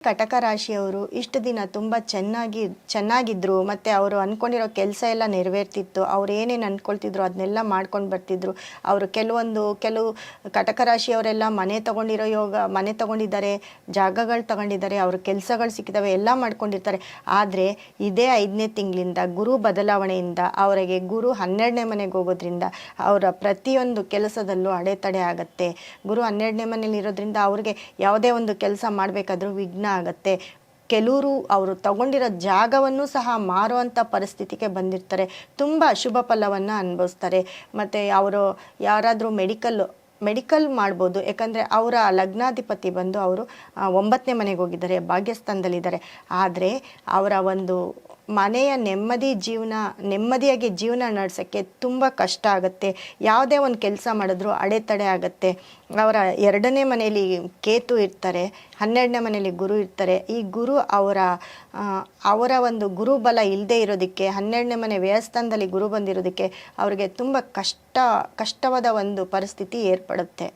ಕಟಕ ರಾಶಿಯವರು ಇಷ್ಟು ದಿನ ತುಂಬ ಚೆನ್ನಾಗಿದ್ರು ಮತ್ತು ಅವರು ಅಂದ್ಕೊಂಡಿರೋ ಕೆಲಸ ಎಲ್ಲ ನೆರವೇರ್ತಿತ್ತು. ಅವ್ರು ಏನೇನು ಅಂದ್ಕೊಳ್ತಿದ್ರು ಅದನ್ನೆಲ್ಲ ಮಾಡ್ಕೊಂಡು ಬರ್ತಿದ್ರು. ಅವರು ಕೆಲವು ಕಟಕ ರಾಶಿಯವರೆಲ್ಲ ಮನೆ ತಗೊಂಡಿದ್ದಾರೆ, ಜಾಗಗಳು ತಗೊಂಡಿದ್ದಾರೆ, ಅವ್ರ ಕೆಲಸಗಳು ಸಿಕ್ಕಿದ್ದಾವೆ, ಎಲ್ಲ ಮಾಡ್ಕೊಂಡಿರ್ತಾರೆ. ಆದರೆ ಇದೇ 5ನೇ ತಿಂಗಳಿಂದ ಗುರು ಬದಲಾವಣೆಯಿಂದ ಅವರಿಗೆ ಗುರು 12ನೇ ಮನೆಗೆ ಹೋಗೋದ್ರಿಂದ ಅವರ ಪ್ರತಿಯೊಂದು ಕೆಲಸದಲ್ಲೂ ಅಡೆತಡೆ ಆಗುತ್ತೆ. ಗುರು 12ನೇ ಮನೇಲಿ ಇರೋದ್ರಿಂದ ಅವ್ರಿಗೆ ಯಾವುದೇ ಒಂದು ಕೆಲಸ ಮಾಡಬೇಕಾದ್ರೂ ವಿಘ್ನ ಆಗುತ್ತೆ. ಕೆಲವರು ಅವರು ತಗೊಂಡಿರೋ ಜಾಗವನ್ನು ಸಹ ಮಾರುವಂಥ ಪರಿಸ್ಥಿತಿಗೆ ಬಂದಿರ್ತಾರೆ. ತುಂಬ ಶುಭ ಫಲವನ್ನು ಅನುಭವಿಸ್ತಾರೆ. ಮತ್ತು ಅವರು ಯಾರಾದರೂ ಮೆಡಿಕಲ್ ಮಾಡ್ಬೋದು. ಯಾಕಂದರೆ ಅವರ ಲಗ್ನಾಧಿಪತಿ ಬಂದು ಅವರು 9ನೇ ಮನೆಗೆ ಹೋಗಿದ್ದಾರೆ, ಭಾಗ್ಯಸ್ಥಾನದಲ್ಲಿದ್ದಾರೆ. ಆದರೆ ಅವರ ಒಂದು ಮನೆಯ ನೆಮ್ಮದಿಯಾಗಿ ಜೀವನ ನಡೆಸೋಕ್ಕೆ ತುಂಬ ಕಷ್ಟ ಆಗುತ್ತೆ. ಯಾವುದೇ ಒಂದು ಕೆಲಸ ಮಾಡಿದ್ರೂ ಅಡೆತಡೆ ಆಗುತ್ತೆ. ಅವರ 2ನೇ ಮನೆಯಲ್ಲಿ ಕೇತು ಇರ್ತಾರೆ, 12ನೇ ಮನೆಯಲ್ಲಿ ಗುರು ಇರ್ತಾರೆ. ಈ ಗುರು ಅವರ ಒಂದು ಗುರುಬಲ ಇಲ್ಲದೆ ಇರೋದಕ್ಕೆ, 12ನೇ ಮನೆ ವ್ಯಯಸ್ಥಾನದಲ್ಲಿ ಗುರು ಬಂದಿರೋದಕ್ಕೆ ಅವರಿಗೆ ತುಂಬ ಕಷ್ಟವಾದ ಒಂದು ಪರಿಸ್ಥಿತಿ ಏರ್ಪಡುತ್ತೆ.